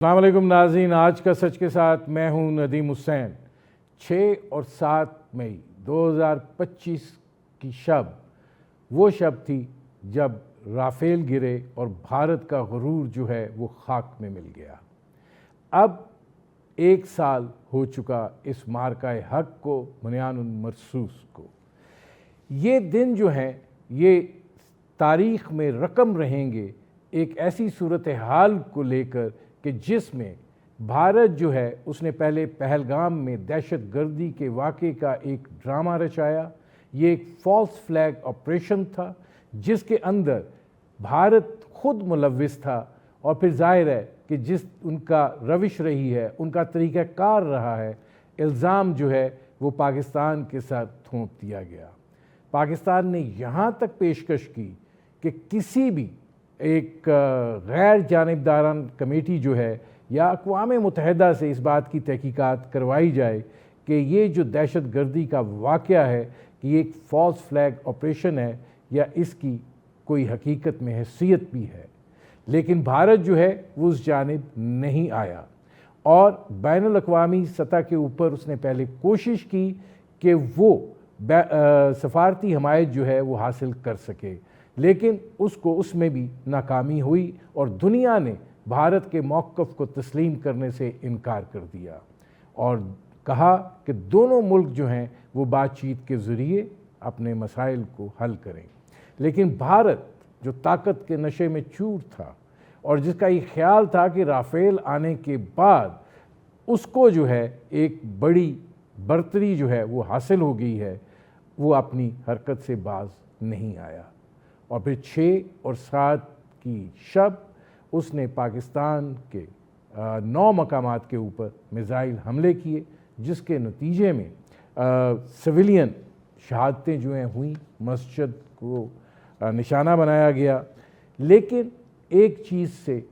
अस्सलाम वालेकुम नाज़रीन, आज का सच के साथ मैं हूं नदीम हुसैन। 6 और 7 मई 2025 की शब वो शब थी जब राफेल गिरे और भारत का गुरूर जो है वो खाक में मिल गया। अब 1 साल हो चुका इस मार्काए हक को बुनियानुल मरसूस को। ये दिन जो हैं ये तारीख़ में रकम रहेंगे एक ऐसी सूरत हाल को लेकर कि जिसमें भारत जो है उसने पहले पहलगाम में दहशत गर्दी के वाक़े का एक ड्रामा रचाया। ये एक फॉल्स फ्लैग ऑपरेशन था जिसके अंदर भारत खुद मुलव्विस था और फिर जाहिर है कि जिस उनका रविश रही है, उनका तरीक़ाकार रहा है, इल्ज़ाम जो है वो पाकिस्तान के साथ थोप दिया गया। पाकिस्तान ने यहाँ तक पेशकश की कि किसी भी एक गैर जानिबदारान कमेटी जो है या अक़वाम मुत्तहिदा से इस बात की तहकीकात करवाई जाए कि ये जो दहशत गर्दी का वाक़या है कि ये एक फॉल्स फ्लैग ऑपरेशन है या इसकी कोई हकीकत में हैसियत भी है। लेकिन भारत जो है वो उस जानिब नहीं आया और बैनुल अक़वामी सतह के ऊपर उसने पहले कोशिश की कि वो सफारती हमायत जो है वो हासिल कर सके, लेकिन उसको उसमें भी नाकामी हुई और दुनिया ने भारत के मौक़िफ़ को तस्लीम करने से इनकार कर दिया और कहा कि दोनों मुल्क जो हैं वो बातचीत के ज़रिए अपने मसाइल को हल करें। लेकिन भारत जो ताकत के नशे में चूर था और जिसका ये ख्याल था कि राफेल आने के बाद उसको जो है एक बड़ी बर्तरी जो है वो हासिल हो गई है, वो अपनी हरकत से बाज नहीं आया और फिर 6 और 7 की शब उसने पाकिस्तान के 9 मकामात के ऊपर मिज़ाइल हमले किए जिसके नतीजे में सिविलियन शहादतें जो हैं हुई, मस्जिद को निशाना बनाया गया। लेकिन एक चीज़ से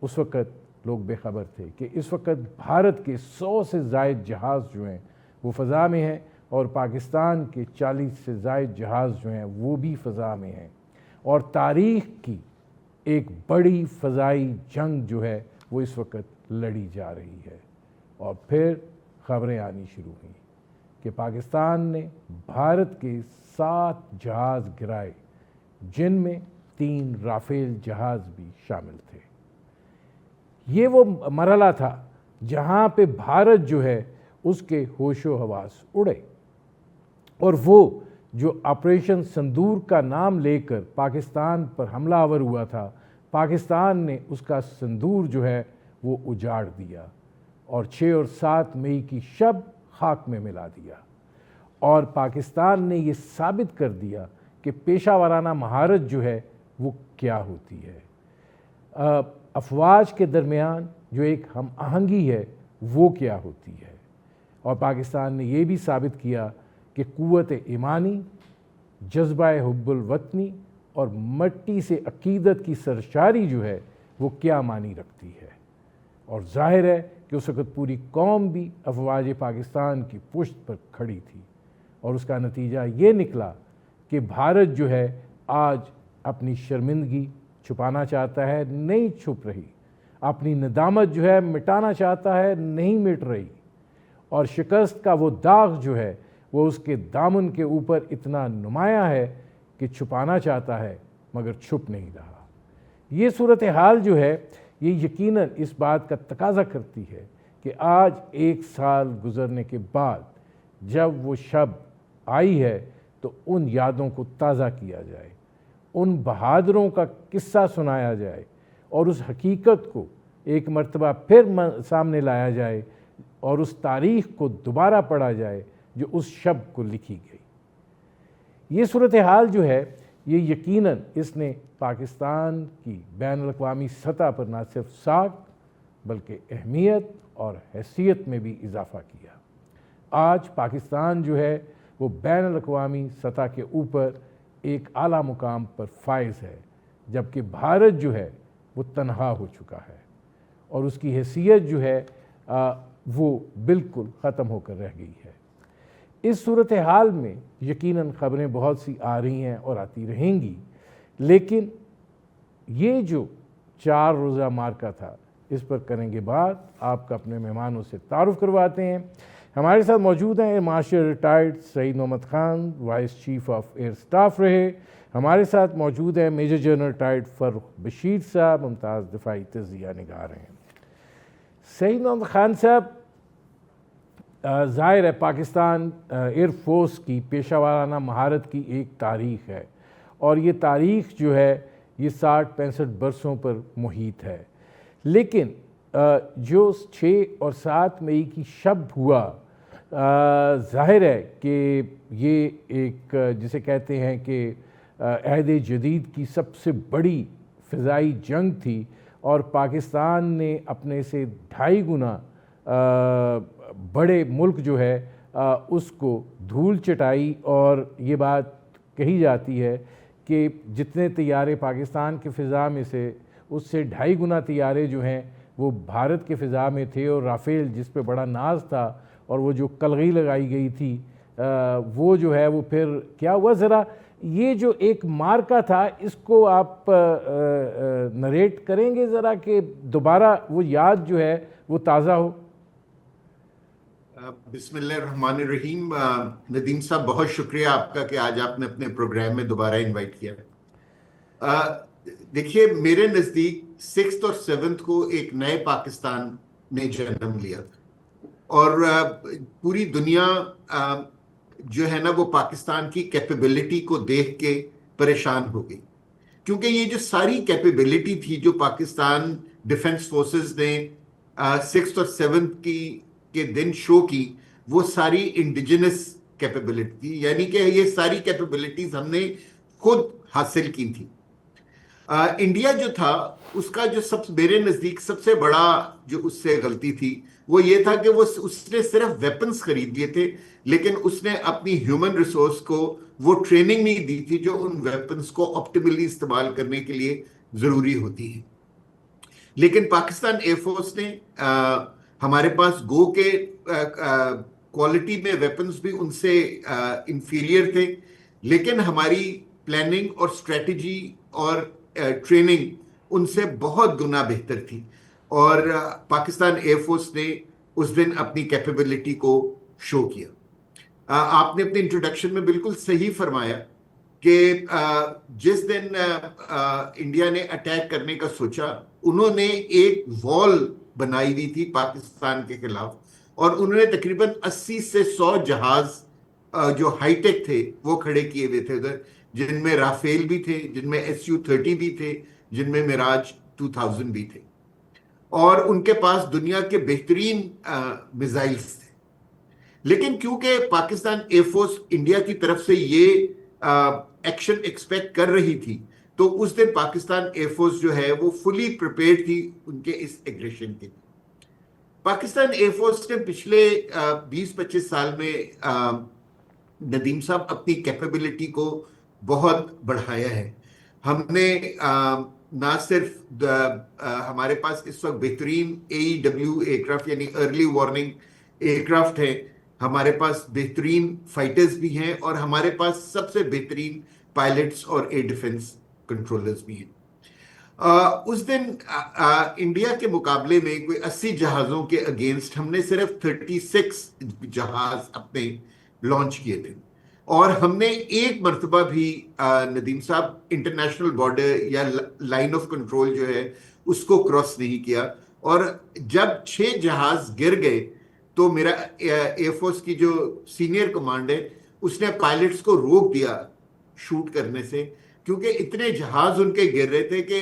उस वक़्त लोग बेखबर थे कि इस वक़्त भारत के 100 से ज़ायद जहाज़ जो हैं वो फ़ज़ा में हैं और पाकिस्तान के 40 से ज़ायद जहाज़ जो हैं वो भी फ़ज़ा में हैं और तारीख़ की एक बड़ी फ़ज़ाई जंग जो है वो इस वक्त लड़ी जा रही है। और फिर ख़बरें आनी शुरू हुई कि पाकिस्तान ने भारत के 7 जहाज़ गिराए जिनमें 3 राफेल जहाज़ भी शामिल थे। ये वो मरहला था जहाँ पे भारत जो है उसके होशो हवास उड़े और वो जो ऑपरेशन संदूर का नाम लेकर पाकिस्तान पर हमलावर हुआ था, पाकिस्तान ने उसका संदूर जो है वो उजाड़ दिया और 6 और 7 मई की शब खाक में मिला दिया और पाकिस्तान ने ये साबित कर दिया कि पेशा वाराना महारत जो है वो क्या होती है। अफवाज के दरमियान जो एक हम आहंगी है वो क्या होती है और पाकिस्तान ने ये भी साबित किया कि कुव्वत ईमानी, जज्बा हुब्बुल वतनी और मट्टी से अकीदत की सरशारी जो है वो क्या मानी रखती है। और जाहिर है कि उस वक़्त पूरी कौम भी अफवाज पाकिस्तान की पुश्त पर खड़ी थी और उसका नतीजा ये निकला कि भारत जो है आज अपनी शर्मिंदगी छुपाना चाहता है, नहीं छुप रही, अपनी नदामत जो है मिटाना चाहता है, नहीं मिट रही और शिकस्त का वो दाग जो है वो उसके दामन के ऊपर इतना नुमाया है कि छुपाना चाहता है मगर छुप नहीं रहा। ये सूरत हाल जो है ये यकीनन इस बात का तकाज़ा करती है कि आज 1 साल गुज़रने के बाद जब वो शब आई है तो उन यादों को ताज़ा किया जाए, उन बहादुरों का किस्सा सुनाया जाए और उस हकीकत को एक मर्तबा फिर सामने लाया जाए और उस तारीख़ को दोबारा पढ़ा जाए जो उस शब को लिखी गई। ये सूरत हाल जो है ये यकीनन इसने पाकिस्तान की बैनुल अक़वामी सतह पर न सिर्फ साख बल्कि अहमियत और हैसियत में भी इजाफ़ा किया। आज पाकिस्तान जो है वो बैनुल अक़वामी सतह के ऊपर एक आला मुकाम पर फाइज़ है, जबकि भारत जो है वो तन्हा हो चुका है और उसकी हैसियत जो है वो बिल्कुल ख़त्म होकर रह गई है। इस सूरत हाल में यकीनन ख़बरें बहुत सी आ रही हैं और आती रहेंगी, लेकिन ये जो 4 रोज़ा मार्का था इस पर करेंगे बात। आपका अपने मेहमानों से तारुफ करवाते हैं। हमारे साथ मौजूद हैं air marshal retired Saeed Mohammad Khan, vice chief of air staff रहे। हमारे साथ मौजूद हैं major general retired Farrukh Bashir साहब, मुमताज़ दिफाई तज़िया निगार हैं। सईद मोहम्मद ख़ान साहब, ज़ाहिर है पाकिस्तान एयर फोर्स की पेशा वाराना महारत की एक तारीख़ है, और ये तारीख़ जो है ये 60-65 बरसों पर मुहित है। लेकिन जो 6 और 7 मई की शब हुआ, ज़ाहिर है कि ये एक जिसे कहते हैं कि अहद जदीद की सबसे बड़ी फ़िज़ाई जंग थी, और पाकिस्तान ने अपने से 2.5 गुना बड़े मुल्क जो है उसको धूल चटाई। और ये बात कही जाती है कि जितने तैयारे पाकिस्तान के फ़िज़ा में से, उससे 2.5 गुना तैयारे जो हैं वो भारत के फ़िज़ा में थे। और राफ़ेल जिस पे बड़ा नाज था और वो जो कलगी लगाई गई थी, वो जो है वो फिर क्या हुआ, ज़रा ये जो एक मार्का था इसको आप नरेट करेंगे ज़रा, कि दोबारा वो याद जो है वो ताज़ा हो। बिस्मिल्लाहिर्रहमानिर्रहीम। नदीम साहब, बहुत शुक्रिया आपका कि आज आपने अपने प्रोग्राम में दोबारा इनवाइट किया। देखिए, मेरे नज़दीक 6th और 7th को एक नए पाकिस्तान ने जन्म लिया, और पूरी दुनिया जो है ना वो पाकिस्तान की कैपेबिलिटी को देख के परेशान हो गई, क्योंकि ये जो सारी कैपेबिलिटी थी जो पाकिस्तान डिफेंस फोर्सेस ने 6th और 7th के दिन शो की, वो सारी इंडिजिनस कैपेबिलिटी थी, यानी कि ये सारी कैपेबिलिटीज हमने खुद हासिल की थी। इंडिया जो था उसका जो मेरे नज़दीक सबसे बड़ा जो उससे गलती थी वो ये था कि वो उसने सिर्फ वेपन्स खरीद लिए थे, लेकिन उसने अपनी ह्यूमन रिसोर्स को वो ट्रेनिंग नहीं दी थी जो उन वेपन्स को ऑप्टिमली इस्तेमाल करने के लिए ज़रूरी होती है। लेकिन पाकिस्तान एयरफोर्स ने हमारे पास गो के क्वालिटी में वेपन्स भी उनसे इंफीरियर थे, लेकिन हमारी प्लानिंग और स्ट्रेटजी और ट्रेनिंग उनसे बहुत गुना बेहतर थी। और पाकिस्तान एयरफोर्स ने उस दिन अपनी कैपेबिलिटी को शो किया। आपने अपने इंट्रोडक्शन में बिल्कुल सही फरमाया कि जिस दिन इंडिया ने अटैक करने का सोचा, उन्होंने एक वॉल बनाई हुई थी पाकिस्तान के खिलाफ, और उन्होंने तकरीबन 80 से 100 जहाज जो हाईटेक थे वो खड़े किए हुए थे उधर, जिनमें राफेल भी थे, जिनमें SU-30 भी थे, जिनमें मिराज 2000 भी थे, और उनके पास दुनिया के बेहतरीन मिसाइल्स थे। लेकिन क्योंकि पाकिस्तान एयरफोर्स इंडिया की तरफ से ये एक्शन एक्सपेक्ट कर रही थी, तो उस दिन पाकिस्तान एयरफोर्स जो है वो फुली प्रिपेयर्ड थी उनके इस एग्रेशन के लिए। पाकिस्तान एयरफोर्स ने पिछले 20-25 साल में नदीम साहब अपनी कैपेबिलिटी को बहुत बढ़ाया है। हमने ना सिर्फ हमारे पास इस वक्त बेहतरीन AEW एयरक्राफ्ट यानी अर्ली वार्निंग एयरक्राफ्ट है, हमारे पास बेहतरीन फाइटर्स भी हैं, और हमारे पास सबसे बेहतरीन पायलट्स और एयर डिफेंस कंट्रोलर्स भी हैं। उस दिन इंडिया के मुकाबले में कोई 80 जहाज़ों के अगेंस्ट हमने सिर्फ 36 जहाज अपने लॉन्च किए थे, और हमने एक मरतबा भी नदीम साहब इंटरनेशनल बॉर्डर या लाइन ऑफ कंट्रोल जो है उसको क्रॉस नहीं किया। और जब 6 जहाज गिर गए तो मेरा एयरफोर्स की जो सीनियर कमांड है उसने पायलट्स को रोक दिया शूट करने से, क्योंकि इतने जहाज उनके गिर रहे थे कि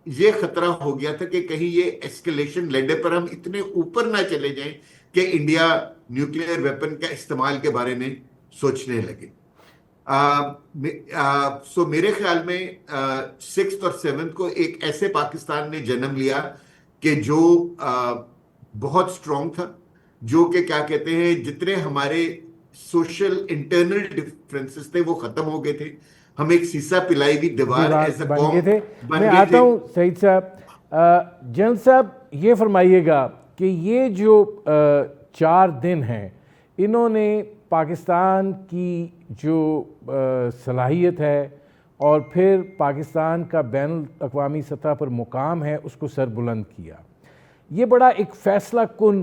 ये खतरा हो गया था कि कहीं ये एस्केलेशन लेडर पर हम इतने ऊपर ना चले जाएं कि इंडिया न्यूक्लियर वेपन का इस्तेमाल के बारे में सोचने लगे। सो मेरे ख्याल में 6th और 7th को एक ऐसे पाकिस्तान ने जन्म लिया कि जो बहुत स्ट्रॉन्ग था, जो कि क्या कहते हैं, जितने हमारे सोशल इंटरनल डिफरेंसेस थे वो खत्म हो गए थे। हम एक सीसा पिलाई हुई दीवार ऐसे बन गए थे। मैं आता हूँ सईद साहब। जनरल साहब, ये फरमाइएगा कि ये जो 4 दिन हैं, इन्होंने पाकिस्तान की जो सलाहियत है और फिर पाकिस्तान का बैनुल अक़वामी सतह पर मुकाम है उसको सरबुलंद किया। ये बड़ा एक फैसला कुन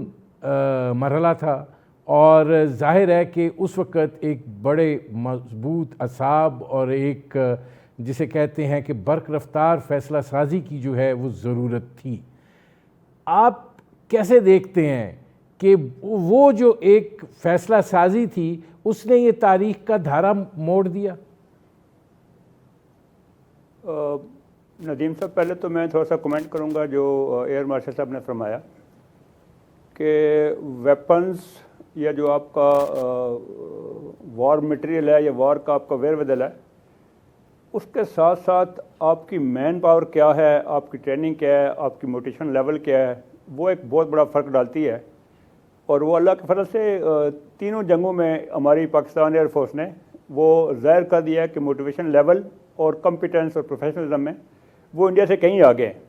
मरहला था और जाहिर है कि उस वक़्त एक बड़े मजबूत असाब और एक जिसे कहते हैं कि बरक रफ्तार फ़ैसला साजी की जो है वो ज़रूरत थी। आप कैसे देखते हैं कि वो जो एक फ़ैसला साजी थी उसने ये तारीख़ का धारा मोड़ दिया? नदीम साहब, पहले तो मैं थोड़ा सा कमेंट करूंगा जो एयर मार्शल साहब ने फरमाया कि वेपन्स या जो आपका वॉर मटेरियल है या वॉर का आपका वेयरविदल है, उसके साथ साथ आपकी मैन पावर क्या है, आपकी ट्रेनिंग क्या है, आपकी मोटिवेशन लेवल क्या है, वो एक बहुत बड़ा फ़र्क डालती है। और वो अल्लाह के फजल से तीनों जंगों में हमारी पाकिस्तान एयरफोर्स ने वो ज़ाहिर कर दिया है कि मोटिवेशन लेवल और कॉम्पिटेंस और प्रोफेशनलिज्म में वो इंडिया से कहीं आगे हैं।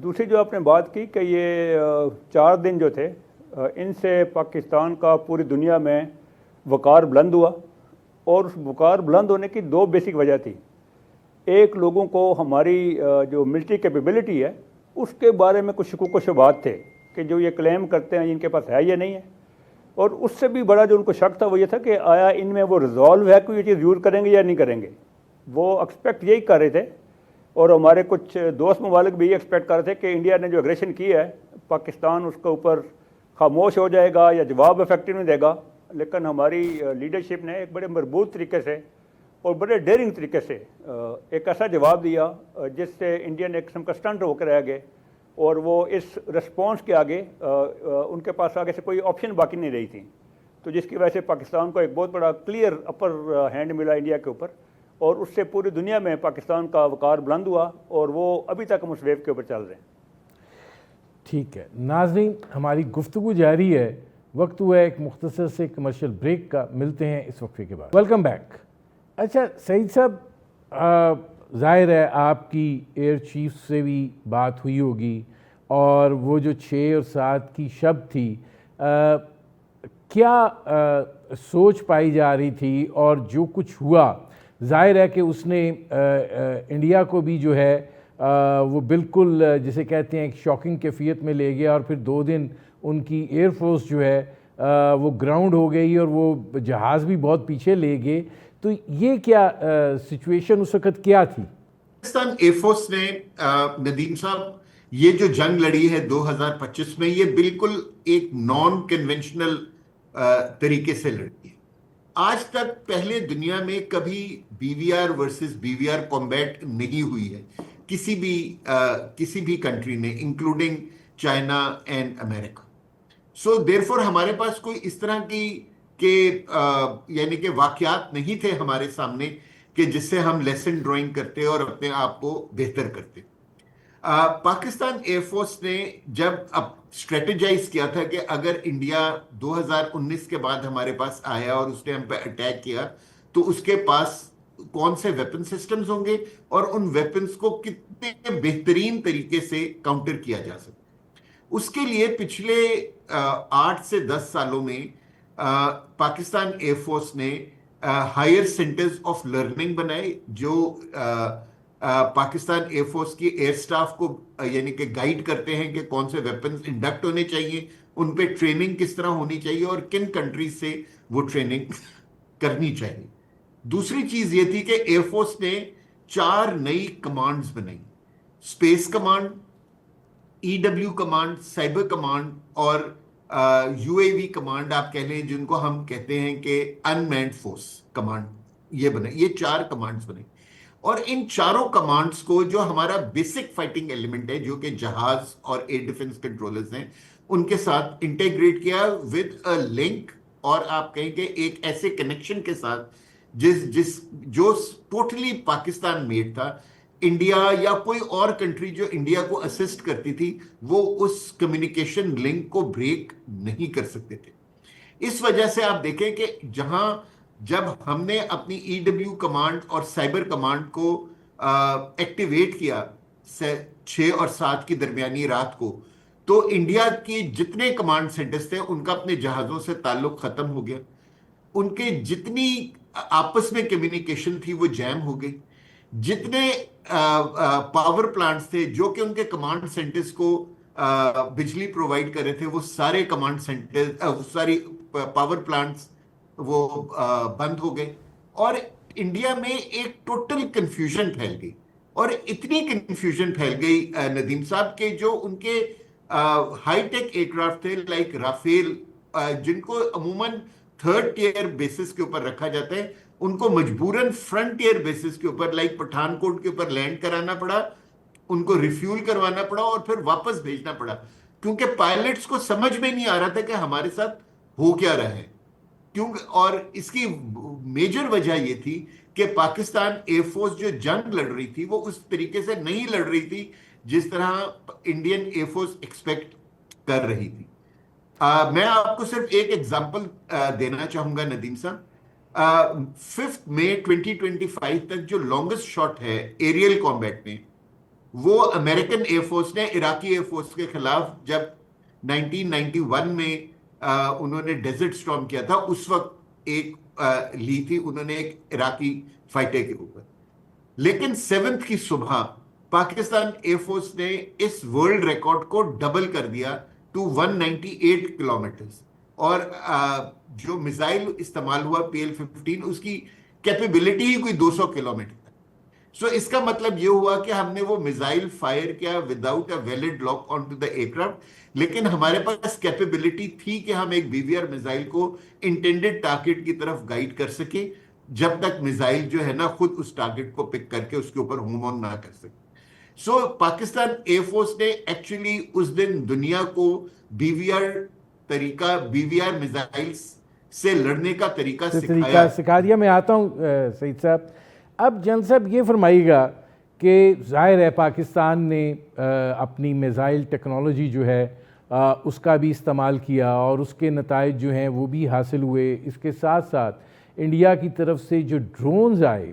दूसरी जो आपने बात की कि ये 4 दिन जो थे, इनसे पाकिस्तान का पूरी दुनिया में वक़ार बुलंद हुआ। और उस वक़ार बुलंद होने की 2 बेसिक वजह थी। एक, लोगों को हमारी जो मिलिट्री कैपेबिलिटी है उसके बारे में कुछ शकूक व शुबहात थे कि जो ये क्लेम करते हैं इनके पास है या नहीं है। और उससे भी बड़ा जो उनको शक था वो ये था कि आया इनमें वो रिजॉल्व है कि ये चीज़ यूज़ करेंगे या नहीं करेंगे। वो एक्सपेक्ट यही कर रहे थे और हमारे कुछ दोस्त ममालिक भी एक्सपेक्ट कर रहे थे कि इंडिया ने जो एग्रेशन की है, पाकिस्तान उसके ऊपर खामोश हो जाएगा या जवाब इफेक्टिव नहीं देगा। लेकिन हमारी लीडरशिप ने एक बड़े मजबूत तरीके से और बड़े डेयरिंग तरीके से एक ऐसा जवाब दिया जिससे इंडिया ने एक किस्म का स्टंट होकर रह गए। और वो इस रिस्पॉन्स के आगे उनके पास आगे से कोई ऑप्शन बाकी नहीं रही थी, तो जिसकी वजह से पाकिस्तान को एक बहुत बड़ा क्लियर अपर हैंड मिला इंडिया के ऊपर। और उससे पूरी दुनिया में पाकिस्तान का वक़ार बुलंद हुआ और वो अभी तक हम उस वेव के ऊपर चल रहे हैं। ठीक है नाज़रीन, हमारी गुफ्तगू जारी है। वक्त हुआ है एक मुख्तसर से कमर्शियल ब्रेक का। मिलते हैं इस वक्फे के बाद। Welcome back. अच्छा सईद साहब, ज़ाहिर है आपकी एयर चीफ से भी बात हुई होगी और वो जो 6 और 7 की शब थी, क्या सोच पाई जा रही थी और जो कुछ हुआ, ज़ाहिर है कि उसने इंडिया को भी जो है वो बिल्कुल जिसे कहते हैं एक शॉकिंग कैफियत में ले गया। और फिर 2 दिन उनकी एयरफोर्स जो है वो ग्राउंड हो गई और वो जहाज़ भी बहुत पीछे ले गए। तो ये क्या सिचुएशन उस वक़्त क्या थी? पाकिस्तान एयरफोर्स ने नदीम साहब ये जो जंग लड़ी है 2025 में, ये बिल्कुल एक नॉन कन्वेंशनल तरीके से लड़ी है। आज तक पहले दुनिया में कभी बीवीआर वर्सेस बीवीआर कॉम्बैट नहीं हुई है किसी भी कंट्री ने, including China and America. So therefore हमारे पास कोई इस तरह की यानी कि वाकयात नहीं थे हमारे सामने कि जिससे हम लेसन ड्राइंग करते और अपने आप को बेहतर करते। पाकिस्तान एयरफोर्स ने जब अब स्ट्रेटेजाइज किया था कि अगर इंडिया 2019 के बाद हमारे पास आया और उसने हम पे अटैक किया तो उसके पास कौन से वेपन सिस्टम्स होंगे और उन वेपन्स को कितने बेहतरीन तरीके से काउंटर किया जा सके। उसके लिए पिछले 8 से 10 सालों में पाकिस्तान एयरफोर्स ने हायर सेंटर्स ऑफ लर्निंग बनाए जो पाकिस्तान एयरफोर्स की एयर स्टाफ को यानी कि गाइड करते हैं कि कौन से वेपन्स इंडक्ट होने चाहिए, उन पे ट्रेनिंग किस तरह होनी चाहिए और किन कंट्रीज से वो ट्रेनिंग करनी चाहिए। दूसरी चीज ये थी कि एयरफोर्स ने 4 नई कमांड्स बनाई, space command, EW command, cyber command और यूएवी कमांड आप कह लें, जिनको हम कहते हैं कि अनमैन्ड फोर्स कमांड। ये बने, ये 4 कमांड्स बने। और इन चारों कमांड्स को जो हमारा बेसिक फाइटिंग एलिमेंट है जो कि जहाज और एयर डिफेंस कंट्रोलर्स हैं, उनके साथ इंटीग्रेट किया विद अ लिंक, और आप कहेंगे एक ऐसे कनेक्शन के साथ जो टोटली पाकिस्तान मेड था। इंडिया या कोई और कंट्री जो इंडिया को असिस्ट करती थी वो उस कम्युनिकेशन लिंक को ब्रेक नहीं कर सकते थे। इस वजह से आप देखें कि जब हमने अपनी ईडब्ल्यू कमांड और साइबर कमांड को एक्टिवेट किया 6 और 7 की दरमियानी रात को, तो इंडिया के जितने कमांड सेंटर्स थे उनका अपने जहाजों से ताल्लुक खत्म हो गया। उनके जितनी आपस में कम्युनिकेशन थी वो जैम हो गई। जितने पावर प्लांट्स थे जो कि उनके कमांड सेंटर्स को बिजली प्रोवाइड कर रहे थे, वो सारे कमांड सेंटर, सारी पावर प्लांट्स वो बंद हो गए और इंडिया में एक टोटल कंफ्यूजन फैल गई। और इतनी कंफ्यूजन फैल गई नदीम साहब के जो उनके हाई टेक एयरक्राफ्ट थे लाइक राफेल, जिनको अमूमन थर्ड टियर बेसिस के ऊपर रखा जाता है, उनको मजबूरन फ्रंट टियर बेसिस के ऊपर लाइक पठानकोट के ऊपर लैंड कराना पड़ा, उनको रिफ्यूल करवाना पड़ा और फिर वापस भेजना पड़ा, क्योंकि पायलट्स को समझ में नहीं आ रहा था कि हमारे साथ हो क्या रहा है। क्यों? और इसकी मेजर वजह यह थी कि पाकिस्तान एयरफोर्स जो जंग लड़ रही थी वो उस तरीके से नहीं लड़ रही थी जिस तरह इंडियन एयरफोर्स एक्सपेक्ट कर रही थी। मैं आपको सिर्फ एक एग्जांपल देना चाहूंगा नदीम साहब। 5 मई 2025 तक जो लॉन्गेस्ट शॉट है एरियल कॉम्बैट में, वो अमेरिकन एयरफोर्स ने इराकी एयरफोर्स के खिलाफ जब 1991 में उन्होंने डेजर्ट स्टॉर्म किया था, उस वक्त एक ली थी उन्होंने एक इराकी फाइटर के ऊपर। लेकिन 7th की सुबह पाकिस्तान एयरफोर्स ने इस वर्ल्ड रिकॉर्ड को डबल कर दिया टू 198 किलोमीटर्स, और जो मिसाइल इस्तेमाल हुआ PL-15 उसकी कैपेबिलिटी ही कोई 200 किलोमीटर। सो इसका मतलब यह हुआ कि हमने वो मिसाइल फायर किया without a valid lock on to the aircraft, लेकिन हमारे पास कैपेबिलिटी थी कि हम एक BVR मिसाइल को इंटेंडेड टारगेट की तरफ गाइड कर सके जब तक मिसाइल जो है ना खुद उस टारगेट को पिक करके उसके ऊपर होम ऑन ना कर सके। सो पाकिस्तान एयरफोर्स ने एक्चुअली उस दिन दुनिया को BVR मिसाइल से लड़ने का तरीका सिखा दिया। मैं आता हूँ सईद साहब। अब जनरल साहब ये फरमाइएगा कि ज़ाहिर है पाकिस्तान ने अपनी मिसाइल टेक्नोलॉजी जो है उसका भी इस्तेमाल किया और उसके नताइज जो हैं वो भी हासिल हुए। इसके साथ साथ इंडिया की तरफ से जो ड्रोन्स आए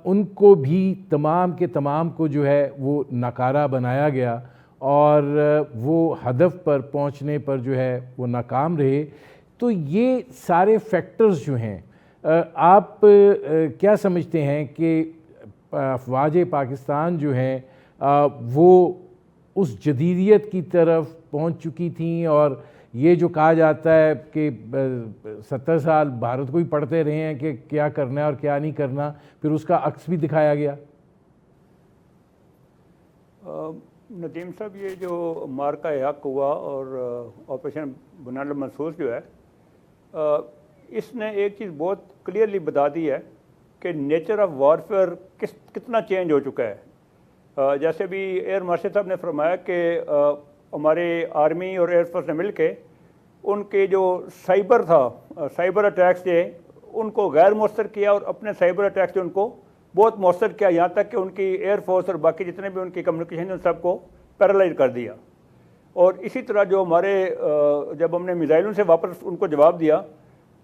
उनको भी तमाम के तमाम को जो है वो नाकारा बनाया गया और वो हदफ पर पहुंचने पर जो है वो नाकाम रहे। तो ये सारे फैक्टर्स जो हैं, आप क्या समझते हैं कि अफवाज पाकिस्तान जो हैं वो उस जदीदियत की तरफ पहुंच चुकी थी? और ये जो कहा जाता है कि 70 साल भारत को ही पढ़ते रहे हैं कि क्या करना है और क्या नहीं करना, फिर उसका अक्स भी दिखाया गया। नदीम साहब, ये जो मार्का हक हुआ और ऑपरेशन बुनियाद मंसूर जो है, इसने एक चीज़ बहुत क्लियरली बता दी है कि नेचर ऑफ वॉरफेयर कितना चेंज हो चुका है। जैसे भी एयर मार्शल साहब ने फरमाया कि हमारे आर्मी और एयरफोर्स ने मिल के उनके जो साइबर था, साइबर अटैक्स थे उनको गैर मौसर किया और अपने साइबर अटैक्स से उनको बहुत मौसर किया, यहाँ तक कि उनकी एयरफोर्स और बाकी जितने भी उनकी कम्युनिकेशन उन सबको पैरालाइज कर दिया। और इसी तरह जो हमारे जब हमने मिसाइलों से वापस उनको जवाब दिया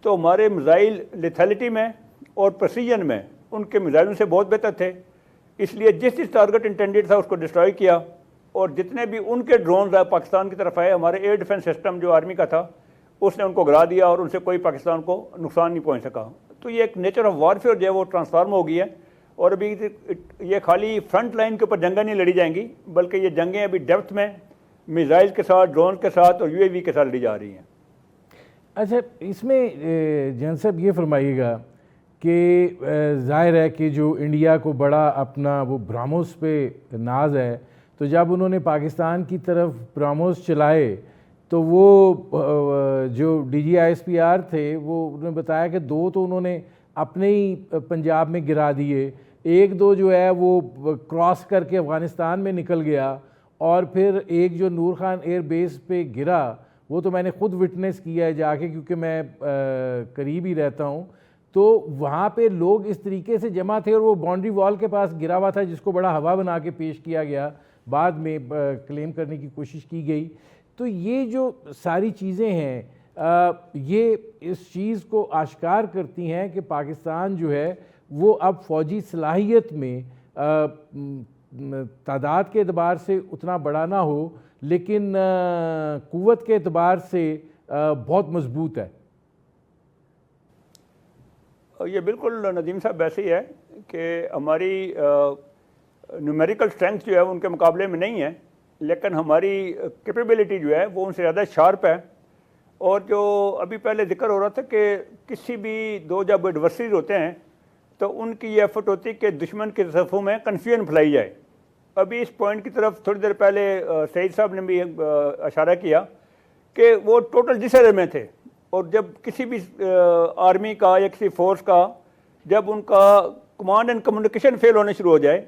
तो हमारे मिसाइल लिथैलिटी में और प्रेसिजन में उनके मिसाइलों से बहुत बेहतर थे। इसलिए जिस टारगेट इंटेंडेड था उसको डिस्ट्रॉय किया और जितने भी उनके ड्रोन पाकिस्तान की तरफ आए, हमारे एयर डिफेंस सिस्टम जो आर्मी का था उसने उनको गिरा दिया और उनसे कोई पाकिस्तान को नुकसान नहीं पहुंच सका। तो ये एक नेचर ऑफ वॉरफेयर जो है वो ट्रांसफार्म हो गई है और अभी ये खाली फ्रंट लाइन के ऊपर जंगें नहीं लड़ी जाएंगी, बल्कि ये जंगें अभी डेप्थ में मिसाइल के साथ, ड्रोन के साथ और UAV के साथ लड़ी जा रही हैं। अच्छा, इसमें जन साहब ये फरमाइएगा कि ज़ाहिर है कि जो इंडिया को बड़ा अपना वो ब्राह्मोस पे नाज है, तो जब उन्होंने पाकिस्तान की तरफ ब्राह्मोस चलाए तो वो जो DGISPR थे वो उन्होंने बताया कि 2 तो उन्होंने अपने ही पंजाब में गिरा दिए, 1-2 जो है वो क्रॉस करके अफ़गानिस्तान में निकल गया और फिर एक जो नूर खान एयर बेस पे गिरा वो तो मैंने ख़ुद विटनेस किया है जाके, क्योंकि मैं करीब ही रहता हूँ। तो वहाँ पे लोग इस तरीके से जमा थे और वो बाउंड्री वॉल के पास गिरा हुआ था जिसको बड़ा हवा बना के पेश किया गया, बाद में क्लेम करने की कोशिश की गई। तो ये जो सारी चीज़ें हैं ये इस चीज़ को आश्कार करती हैं कि पाकिस्तान जो है वो अब फ़ौजी सलाहियत में तादाद के एतबार से उतना बड़ा ना हो, लेकिन क़ुव्वत के एतबार से बहुत मजबूत है। ये बिल्कुल नदीम साहब वैसे ही है कि हमारी न्यूमेरिकल स्ट्रेंथ जो है उनके मुकाबले में नहीं है, लेकिन हमारी कैपेबिलिटी जो है वो उनसे ज़्यादा शार्प है। और जो अभी पहले जिक्र हो रहा था कि किसी भी दो जब एडवर्सरीज होते हैं तो उनकी ये एफर्ट होती है कि दुश्मन के सफ़ों में कन्फ्यूजन फैलाई जाए। अभी इस पॉइंट की तरफ थोड़ी देर पहले सईद साहब ने भी इशारा किया कि वो टोटल डिसऑर्डर में थे, और जब किसी भी आर्मी का या किसी फोर्स का जब उनका कमांड एंड कम्युनिकेशन फेल होने शुरू हो जाए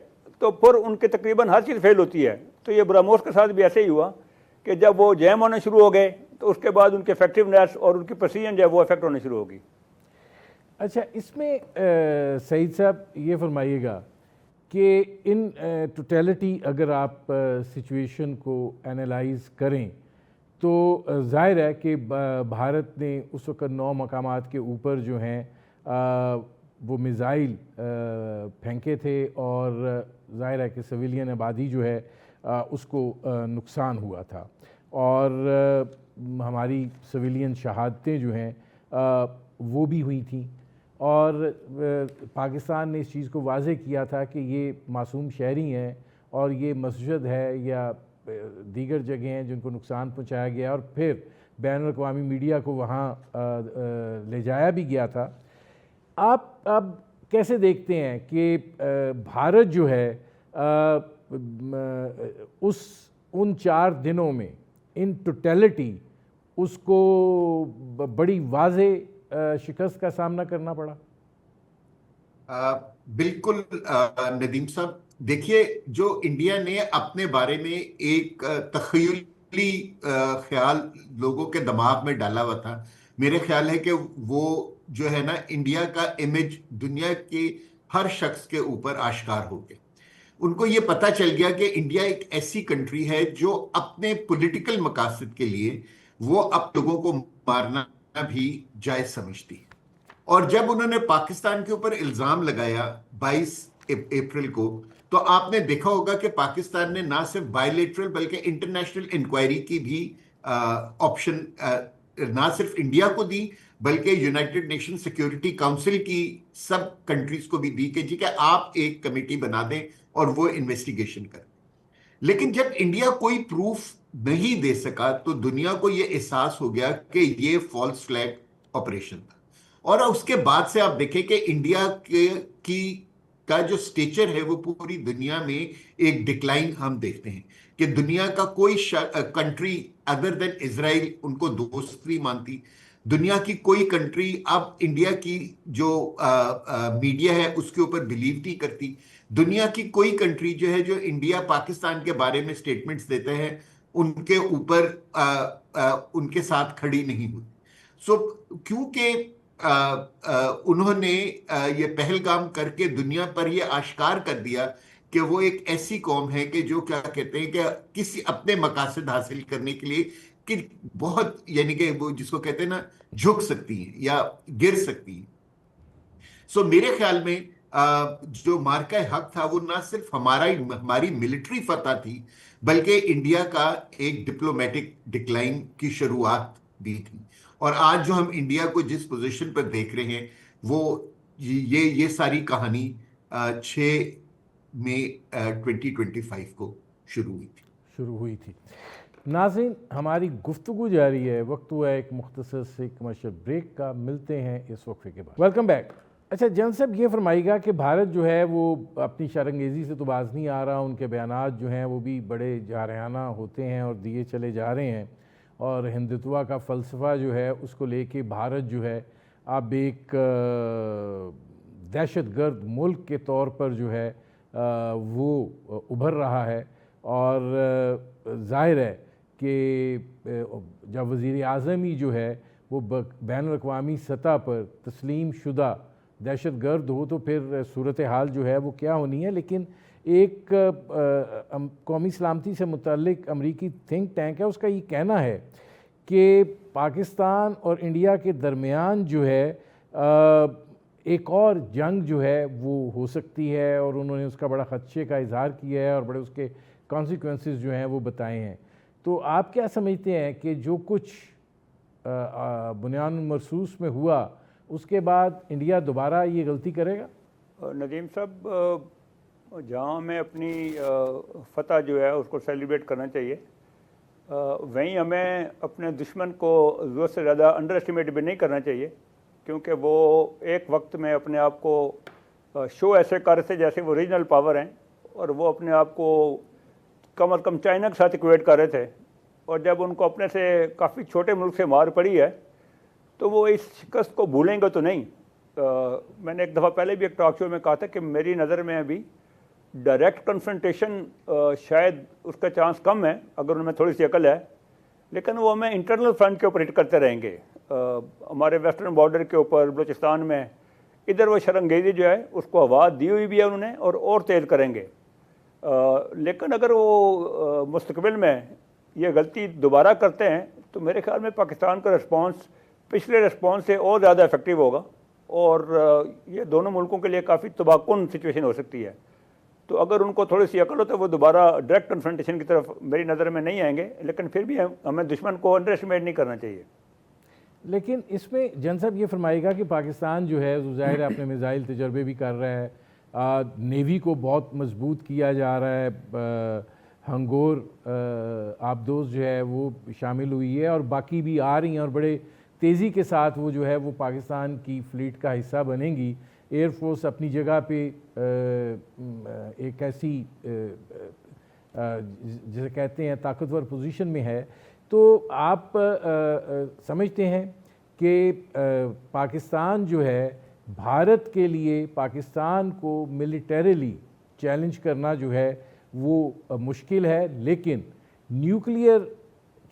तो फिर उनके तकरीबन हर चीज़ फेल होती है। तो ये ब्रह्मोस के साथ भी ऐसे ही हुआ कि जब वो जैम होने शुरू हो गए तो उसके बाद उनके इफेक्टिवनेस और उनकी प्रेसिजन जो है वो इफेक्ट होने शुरू होगी। अच्छा, इसमें सईद साहब ये फरमाइएगा कि इन टोटलिटी अगर आप सिचुएशन को एनालाइज करें तो ज़ाहिर है कि भारत ने उस वक़्त 9 मकामात के ऊपर जो हैं वो मिज़ाइल फेंके थे, और ज़ाहिर है कि सिविलियन आबादी जो है उसको नुकसान हुआ था, और हमारी सिविलियन शहादतें जो हैं वो भी हुई थी। और पाकिस्तान ने इस चीज़ को वाज़े किया था कि ये मासूम शहरी हैं और ये मस्जिद है या दीगर जगह हैं जिनको नुकसान पहुंचाया गया, और फिर बैनुल-अक़वामी मीडिया को वहाँ ले जाया भी गया था। आप अब कैसे देखते हैं कि भारत जो है उन 4 दिनों में इन टोटलिटी उसको बड़ी वाज़े शिकस्त का सामना करना पड़ा? बिल्कुल नदीम साहब, देखिए, जो इंडिया ने अपने बारे में एक तख़य्युली ख्याल लोगों के दिमाग में डाला हुआ था, मेरे ख्याल है कि वो जो है ना, इंडिया का इमेज दुनिया के हर शख्स के ऊपर आश्कार हो गया। उनको ये पता चल गया कि इंडिया एक ऐसी कंट्री है जो अपने पॉलिटिकल मकासद के लिए वो अब लोगों को मारना भी जायज समझती है। और जब उन्होंने पाकिस्तान के ऊपर इल्जाम लगाया 22 अप्रैल को, तो आपने देखा होगा कि पाकिस्तान ने ना सिर्फ बायलैटरल बल्कि इंटरनेशनल इंक्वायरी की भी ऑप्शन ना सिर्फ इंडिया को दी बल्कि यूनाइटेड नेशन सिक्योरिटी काउंसिल की सब कंट्रीज को भी दी कि जी कि आप एक कमेटी बना दें और वो इन्वेस्टिगेशन करें। लेकिन जब इंडिया कोई प्रूफ नहीं दे सका तो दुनिया को यह एहसास हो गया कि ये फॉल्स फ्लैग ऑपरेशन था। और उसके बाद से आप देखें कि इंडिया का जो स्टेचर है वो पूरी दुनिया में एक डिक्लाइन हम देखते हैं कि दुनिया का कोई कंट्री अदर देन इजराइल उनको दोस्त नहीं मानती। दुनिया की कोई कंट्री अब इंडिया की जो मीडिया है उसके ऊपर बिलीव नहीं करती। दुनिया की कोई कंट्री जो है, जो इंडिया पाकिस्तान के बारे में स्टेटमेंट्स देते हैं, उनके ऊपर उनके साथ खड़ी नहीं हुई। सो क्योंकि उन्होंने ये पहलगाम करके दुनिया पर ये आश्कार कर दिया कि वो एक ऐसी कौम है कि जो क्या कहते हैं कि किसी अपने मकासद हासिल करने के लिए कि बहुत, यानी कि वो जिसको कहते हैं ना, झुक सकती है या गिर सकती है। सो मेरे ख्याल में जो मार्का हक था वो ना सिर्फ हमारी मिलिट्री फतह थी बल्कि इंडिया का एक डिप्लोमेटिक डिक्लाइन की शुरुआत भी थी। और आज जो हम इंडिया को जिस पोजीशन पर देख रहे हैं वो ये सारी कहानी 6 मई 2025 को शुरू हुई थी। नाज़रीन, हमारी गुफ्तगू जारी है। वक्त हुआ है एक मुख्तसर से कमर्शियल ब्रेक का। मिलते हैं इस वक्फे के बाद। Welcome back. अच्छा जन साहब, ये फरमाइएगा कि भारत जो है वो अपनी शरंगेज़ी से तो बाज नहीं आ रहा, उनके बयानात जो हैं वो भी बड़े जारहाना होते हैं और दिए चले जा रहे हैं, और हिंदुत्व का फ़लसफ़ा जो है उसको लेके भारत जो है अब एक दहशतगर्द मुल्क के तौर पर जो है वो उभर रहा है। और ज़ाहिर है कि जब वज़ीर आज़म ही जो है वो बैनुल-अक़वामी सतह पर तस्लीम शुदा दहशतगर्द हो तो फिर सूरत हाल जो है वो क्या होनी है। लेकिन एक कौमी सलामती से मुतल्लिक अमरीकी थिंक टैंक है, उसका ये कहना है कि पाकिस्तान और इंडिया के दरमियान जो है एक और जंग जो है वो हो सकती है, और उन्होंने उसका बड़ा ख़दशे का इजहार किया है और बड़े उसके कॉन्सिक्वेंसेस जो हैं वो बताए हैं। तो आप क्या समझते हैं कि जो कुछ बुनियान मरसूस में हुआ उसके बाद इंडिया दोबारा ये गलती करेगा? नदीम साहब, जहाँ हमें अपनी फतह जो है उसको सेलिब्रेट करना चाहिए, वहीं हमें अपने दुश्मन को ज़रूरत से ज़्यादा अंडर एस्टिमेट भी नहीं करना चाहिए, क्योंकि वो एक वक्त में अपने आप को शो ऐसे कर रहे थे जैसे वो रीजनल पावर हैं, और वो अपने आप को कम अज़ कम चाइना के साथ इक्वेट कर रहे थे। और जब उनको अपने से काफ़ी छोटे मुल्क से मार पड़ी है तो वो इस शिकस्त को भूलेंगे तो नहीं। मैंने एक दफ़ा पहले भी एक टॉक शो में कहा था कि मेरी नज़र में अभी डायरेक्ट कन्फ्रंटेशन शायद उसका चांस कम है अगर उनमें थोड़ी सी अकल है, लेकिन वो हमें इंटरनल फ्रंट के ऊपर हिट करते रहेंगे। हमारे वेस्टर्न बॉर्डर के ऊपर बलूचिस्तान में इधर वो शरंगेज़ी जो है उसको आवाज़ दी हुई भी है उन्होंने, और तेज़ करेंगे। लेकिन अगर वो मुस्तकबिल में ये गलती दोबारा करते हैं तो मेरे ख्याल में पाकिस्तान का रिस्पांस पिछले रिस्पांस से और ज़्यादा इफेक्टिव होगा, और ये दोनों मुल्कों के लिए काफ़ी तबाहकुन सिचुएशन हो सकती है। तो अगर उनको थोड़ी सी अकल हो तो वो दोबारा डायरेक्ट कन्फ्रंटेशन की तरफ मेरी नज़र में नहीं आएंगे, लेकिन फिर भी हमें दुश्मन को अंडर एस्टिमेट नहीं करना चाहिए। लेकिन इसमें जन साहब ये फरमाएगा कि पाकिस्तान जो है ज़ाहिर है अपने मिसाइल तजर्बे भी कर रहा है, नेवी को बहुत मजबूत किया जा रहा है, हंगोर आबदोज जो है वो शामिल हुई है और बाकी भी आ रही हैं और बड़े तेज़ी के साथ वो जो है वो पाकिस्तान की फ़्लीट का हिस्सा बनेंगी। एयरफोर्स अपनी जगह पे एक ऐसी जिसे कहते हैं ताकतवर पोजीशन में है। तो आप समझते हैं कि पाकिस्तान जो है भारत के लिए पाकिस्तान को मिलिटरीली चैलेंज करना जो है वो मुश्किल है, लेकिन न्यूक्लियर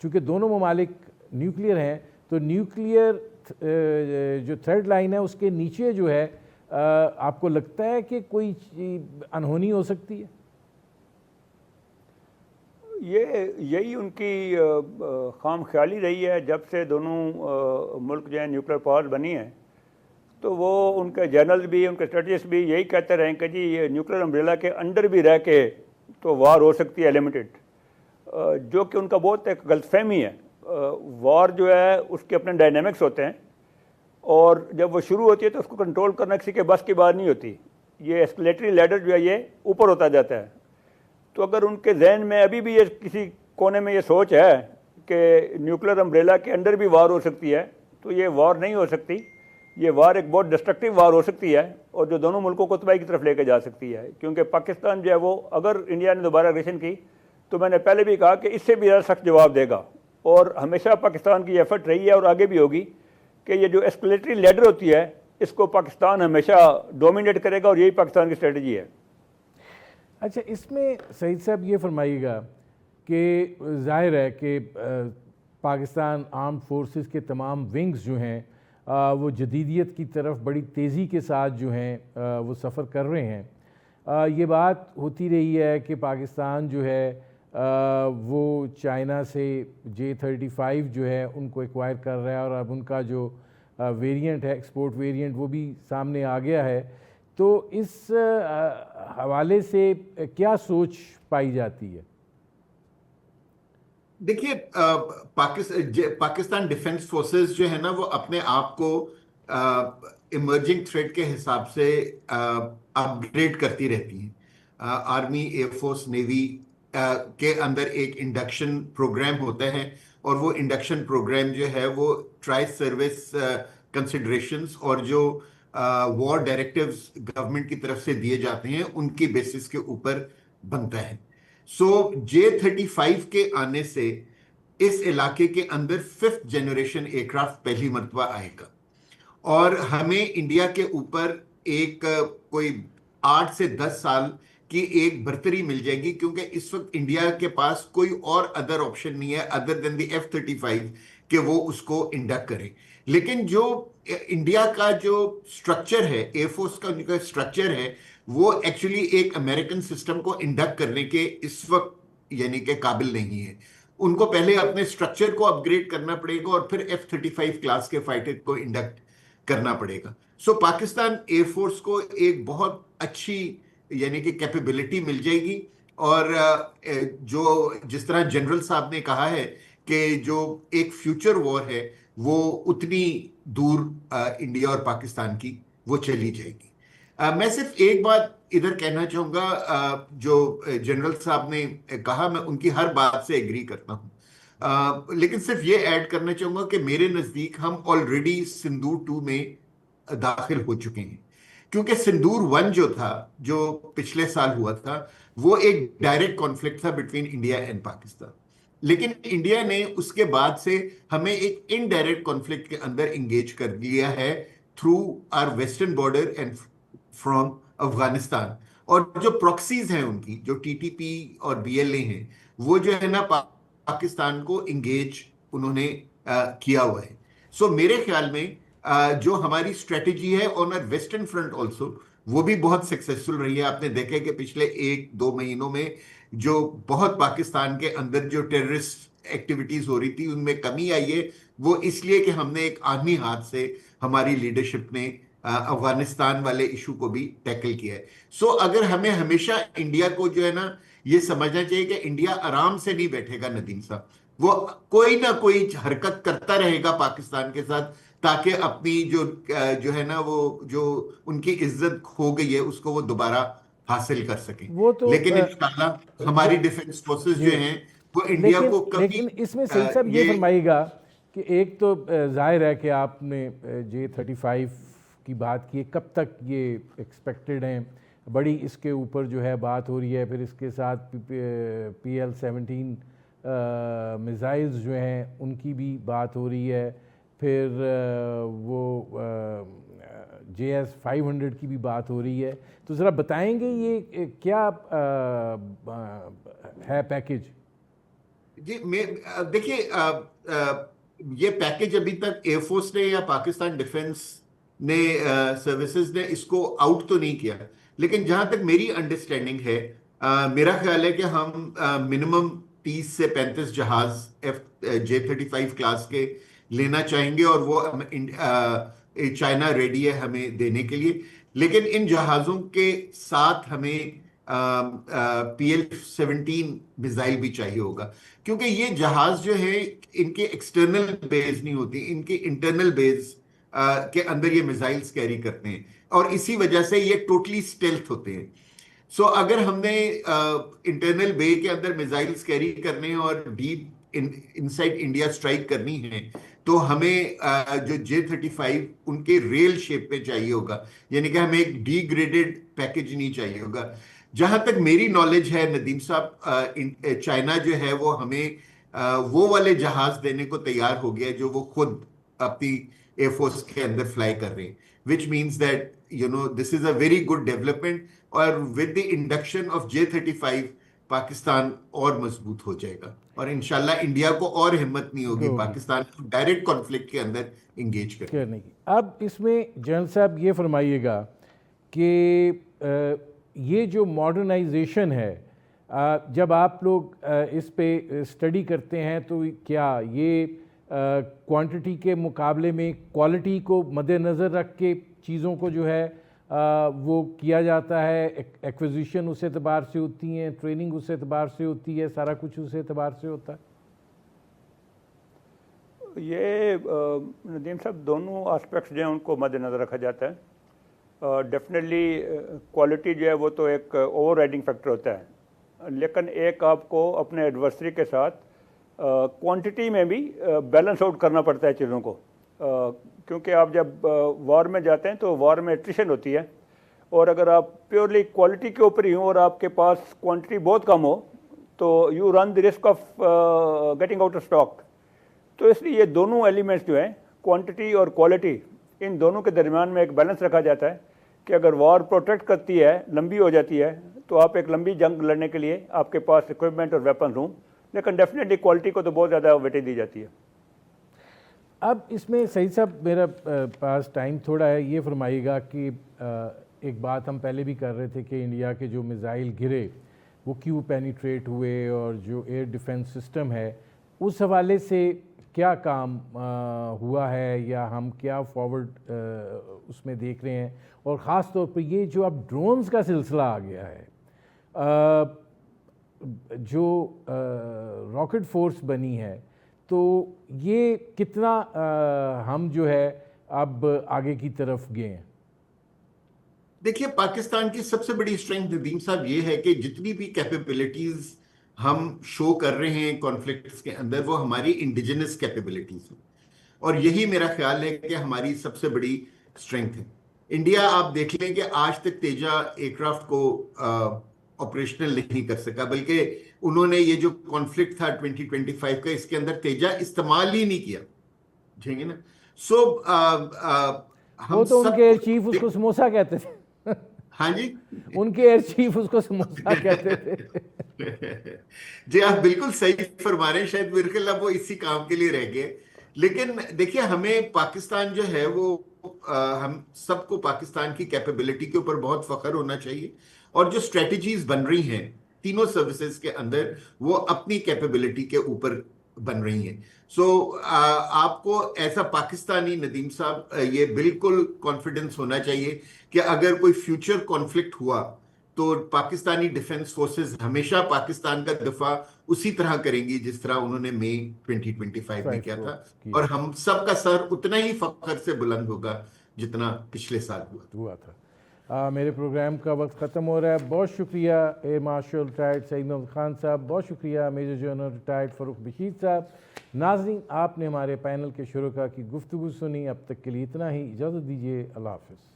चूँकि दोनों ममालिक न्यूक्लियर हैं तो न्यूक्लियर जो थर्ड लाइन है उसके नीचे जो है आपको लगता है कि कोई अनहोनी हो सकती है? यही उनकी खाम ख्याली रही है जब से दोनों मुल्क जो है न्यूक्लियर पावर बनी है। तो वो उनके जनरल भी उनके स्ट्रेटजिस्ट भी यही कहते रहे कि जी ये न्यूक्लियर अम्ब्रेला के अंडर भी रह के तो वार हो सकती है लिमिटेड, जो कि उनका बहुत एक गलतफहमी है। वार जो है उसके अपने डायनेमिक्स होते हैं, और जब वो शुरू होती है तो उसको कंट्रोल करना किसी के बस की बात नहीं होती। ये एस्केलेटरी लैडर जो है ये ऊपर होता जाता है। तो अगर उनके जहन में अभी भी ये किसी कोने में ये सोच है कि न्यूक्लियर अम्ब्रेला के अंडर भी वार हो सकती है, तो ये वार नहीं हो सकती। ये वार एक बहुत डिस्ट्रक्टिव वार हो सकती है और जो दोनों मुल्कों को तबाही की तरफ लेके जा सकती है, क्योंकि पाकिस्तान जो है वो अगर इंडिया ने दोबारा एग्रेशन की तो मैंने पहले भी कहा कि इससे भी ज़्यादा सख्त जवाब देगा। और हमेशा पाकिस्तान की एफर्ट रही है और आगे भी होगी कि ये जो एस्केलेटरी लैडर होती है इसको पाकिस्तान हमेशा डोमिनेट करेगा, और यही पाकिस्तान की स्ट्रेटजी है। अच्छा, इसमें सईद साहब ये फरमाइएगा कि जाहिर है कि पाकिस्तान आर्म फोर्सेस के तमाम विंग्स जो हैं वो जदीदियत की तरफ बड़ी तेज़ी के साथ जो हैं वो सफ़र कर रहे हैं। ये बात होती रही है कि पाकिस्तान जो है वो चाइना से J-35 जो है उनको एक्वायर कर रहा है, और अब उनका जो वेरिएंट है एक्सपोर्ट वेरिएंट वो भी सामने आ गया है। तो इस हवाले से क्या सोच पाई जाती है? देखिए, पाकिस्तान डिफेंस फोर्सेस जो है ना वो अपने आप को इमर्जिंग थ्रेट के हिसाब से अपग्रेड करती रहती हैं। आर्मी, एयरफोर्स, नेवी के अंदर एक इंडक्शन प्रोग्राम होता है, और वो इंडक्शन प्रोग्राम जो है वो ट्राई सर्विस कंसिडरेशंस और जो वॉर डायरेक्टिव्स गवर्नमेंट की तरफ से दिए जाते हैं उनकी बेसिस के ऊपर बनता है। सो J-35 के आने से इस इलाके के अंदर 5th जनरेशन एयरक्राफ्ट पहली मर्तबा आएगा, और हमें इंडिया के ऊपर एक कोई 8 से 10 साल की एक बर्तरी मिल जाएगी, क्योंकि इस वक्त इंडिया के पास कोई और अदर ऑप्शन नहीं है अदर देन द F-35 कि वो उसको इंडक्ट करे। लेकिन जो इंडिया का जो स्ट्रक्चर है, एयरफोर्स का जो स्ट्रक्चर है, वो एक्चुअली एक अमेरिकन सिस्टम को इंडक्ट करने के इस वक्त यानी कि काबिल नहीं है। उनको पहले अपने स्ट्रक्चर को अपग्रेड करना पड़ेगा और फिर F-35 क्लास के फाइटर को इंडक्ट करना पड़ेगा। सो पाकिस्तान एयरफोर्स को एक बहुत अच्छी यानी कि कैपेबिलिटी मिल जाएगी, और जो जिस तरह जनरल साहब ने कहा है कि जो एक फ्यूचर वॉर है वो उतनी दूर इंडिया और पाकिस्तान की वो चली जाएगी। मैं सिर्फ एक बात इधर कहना चाहूंगा, जो जनरल साहब ने कहा, मैं उनकी हर बात से एग्री करता हूं, लेकिन सिर्फ ये ऐड करना चाहूंगा कि मेरे नजदीक हम ऑलरेडी सिंदूर 2 में दाखिल हो चुके हैं, क्योंकि सिंदूर 1 जो था, जो पिछले साल हुआ था, वो एक डायरेक्ट कॉन्फ्लिक्ट था बिटवीन इंडिया एंड पाकिस्तान। लेकिन इंडिया ने उसके बाद से हमें एक इनडायरेक्ट कॉन्फ्लिक्ट के अंदर इंगेज कर लिया है through our western border and from Afghanistan. और जो प्रॉक्सीज हैं उनकी, जो टीटीपी और बीएलए हैं, वो जो है ना पाकिस्तान को इंगेज उन्होंने किया हुआ है। सो मेरे ख्याल में जो हमारी स्ट्रेटेजी है on a western front also, वो भी बहुत सक्सेसफुल रही है। आपने देखा कि पिछले 1-2 महीनों में जो बहुत पाकिस्तान के अंदर जो टेररिस्ट एक्टिविटीज हो रही थी, उनमें कमी आई है। वो इसलिए कि हमने एक आर्मी हाथ से, हमारी लीडरशिप ने अफगानिस्तान वाले इशू को भी टैकल किया है। सो अगर हमें हमेशा इंडिया को जो है ना ये समझना चाहिए कि इंडिया आराम से नहीं बैठेगा नदीम साहब, वो कोई ना कोई हरकत करता रहेगा पाकिस्तान के साथ, ताकि अपनी जो है ना वो जो उनकी इज्जत खो गई है उसको वो दोबारा हासिल कर सकें। वो तो लेकिन इंशाल्लाह हमारी डिफेंस फोर्सेस जो जी, हैं वो इंडिया लेकिन को कभी लेकिन इसमें सही साहब ये फरमाइएगा कि एक तो जाहिर है कि आपने J-35 की बात की है, कब तक ये एक्सपेक्टेड हैं, बड़ी इसके ऊपर जो है बात हो रही है, फिर इसके साथ PL-17 मिसाइल्स जो हैं उनकी भी बात हो रही है, फिर वो JS-500 की भी बात हो रही है। तो ज़रा बताएंगे ये क्या है पैकेज? जी, देखिए, ये पैकेज अभी तक एयरफोर्स ने या पाकिस्तान डिफेंस ने सर्विसेज ने इसको आउट तो नहीं किया, लेकिन जहां तक मेरी अंडरस्टैंडिंग है, मेरा ख्याल है कि हम मिनिमम 30 से 35 जहाज J-35 क्लास के लेना चाहेंगे, और वो चाइना रेडी है हमें देने के लिए। लेकिन इन जहाज़ों के साथ हमें PL-17 मिसाइल भी चाहिए होगा, क्योंकि ये जहाज जो है इनके एक्सटर्नल बेस नहीं होती, इनके इंटरनल बेस के अंदर ये मिसाइल्स कैरी करते हैं, और इसी वजह से ये टोटली स्टेल्थ होते हैं। सो अगर हमने इंटरनल बे के अंदर मिसाइल्स कैरी करने हैं और डीप इनसाइड इंडिया स्ट्राइक करनी है, तो हमें जो J-35 उनके रेल शेप में चाहिए होगा, यानी कि हमें एक डिग्रेडेड पैकेज नहीं चाहिए होगा। जहां तक मेरी नॉलेज है नदीम साहब, चाइना जो है वो हमें वो वाले जहाज देने को तैयार हो गया जो वो खुद अपनी एयरफोर्स के अंदर फ्लाई कर रहे हैं, which means that this is a very good development. और with the induction of J-35 Pakistan और मजबूत हो जाएगा, और इंशाल्लाह इंडिया को और हिम्मत नहीं होगी पाकिस्तान को डायरेक्ट कॉन्फ्लिक्ट के अंदर इंगेज करने की। अब इसमें जनरल साहब ये फरमाइएगा कि ये जो मॉडर्नाइजेशन है, जब आप लोग इस पे स्टडी करते हैं, तो क्या ये क्वांटिटी के मुकाबले में क्वालिटी को मद्देनज़र रख के चीज़ों को जो है वो किया जाता है? एक्विजिशन उस एतबार से होती है, ट्रेनिंग उस एतबार से होती है, सारा कुछ उस एतबार से होता है? ये नदीम साहब दोनों एस्पेक्ट्स जो हैं उनको मद्देनज़र रखा जाता है। डेफिनेटली क्वालिटी जो है वो तो एक ओवर राइडिंग फैक्टर होता है, लेकिन एक आपको अपने एडवर्सरी के साथ क्वांटिटी में भी बैलेंस आउट करना पड़ता है चीज़ों को, क्योंकि आप जब वॉर में जाते हैं तो वॉर में एट्रिशन होती है, और अगर आप प्योरली क्वालिटी के ऊपर ही हो और आपके पास क्वांटिटी बहुत कम हो, तो you run the risk of getting out of stock. तो इसलिए ये दोनों एलिमेंट्स जो हैं, क्वांटिटी और क्वालिटी, इन दोनों के दरमियान में एक बैलेंस रखा जाता है कि अगर वॉर प्रोटेक्ट करती है, लंबी हो जाती है, तो आप एक लंबी जंग लड़ने के लिए आपके पास इक्विपमेंट और वेपन हों, लेकिन डेफिनेटली क्वालिटी को तो बहुत ज़्यादा वेटेज दी जाती है। अब इसमें सही साहब मेरा पास टाइम थोड़ा है, ये फरमाइएगा कि एक बात हम पहले भी कर रहे थे कि इंडिया के जो मिसाइल गिरे वो क्यों पेनिट्रेट हुए, और जो एयर डिफेंस सिस्टम है उस हवाले से क्या काम हुआ है, या हम क्या फॉरवर्ड उसमें देख रहे हैं? और ख़ास तौर पर ये जो अब ड्रोन्स का सिलसिला आ गया है, जो रॉकेट फोर्स बनी है, तो ये कितना हम जो है अब आगे की तरफ गए हैं? देखिए, पाकिस्तान की सबसे बड़ी स्ट्रेंथ नदीम साहब ये है कि जितनी भी कैपेबिलिटीज हम शो कर रहे हैं कॉन्फ्लिक्ट्स के अंदर, वो हमारी इंडिजिनस कैपेबिलिटीज हैं। और यही मेरा ख्याल है कि हमारी सबसे बड़ी स्ट्रेंथ है। इंडिया, आप देख लें कि आज तक तेजा एयरक्राफ्ट को ऑपरेशनल नहीं कर सका, बल्कि उन्होंने ये जो कॉन्फ्लिक्ट था 2025 का, इसके अंदर तेजा इस्तेमाल ही नहीं किया, ठीक है ना। सो वो हम तो उनके एयर सबको, चीफ उसको समोसा कहते थे। हाँ जी। उनके एयर चीफ उसको समोसा कहते थे। जी, आप बिल्कुल सही फरमा रहे हैं। शायद मेरे ख्याल अब वो इसी काम के लिए रह गए। लेकिन देखिए, हमें पाकिस्तान जो है वो हम सबको पाकिस्तान की कैपेबिलिटी के ऊपर बहुत फख्र होना चाहिए। और जो स्ट्रेटजीज बन रही हैं तीनों सर्विसेज के अंदर, वो अपनी कैपेबिलिटी के ऊपर बन रही हैं। सो आपको ऐसा पाकिस्तानी नदीम साहब, ये बिल्कुल कॉन्फिडेंस होना चाहिए कि अगर कोई फ्यूचर कॉन्फ्लिक्ट हुआ तो पाकिस्तानी डिफेंस फोर्सेस हमेशा पाकिस्तान का दफा उसी तरह करेंगी जिस तरह उन्होंने मई 2025 में किया था। और हम सबका सर उतना ही फख्र से बुलंद होगा जितना पिछले साल हुआ था। मेरे प्रोग्राम का वक्त ख़त्म हो रहा है। बहुत शुक्रिया air marshal retired Saeed Mohammad Khan साहब, बहुत शुक्रिया major general retired Farrukh Bashir साहब। नाज़रीन, आपने हमारे पैनल के शुरा की गुफ्तगू सुनी। अब तक के लिए इतना ही, इजाज़त दीजिए। अल्लाह हाफ़िज़।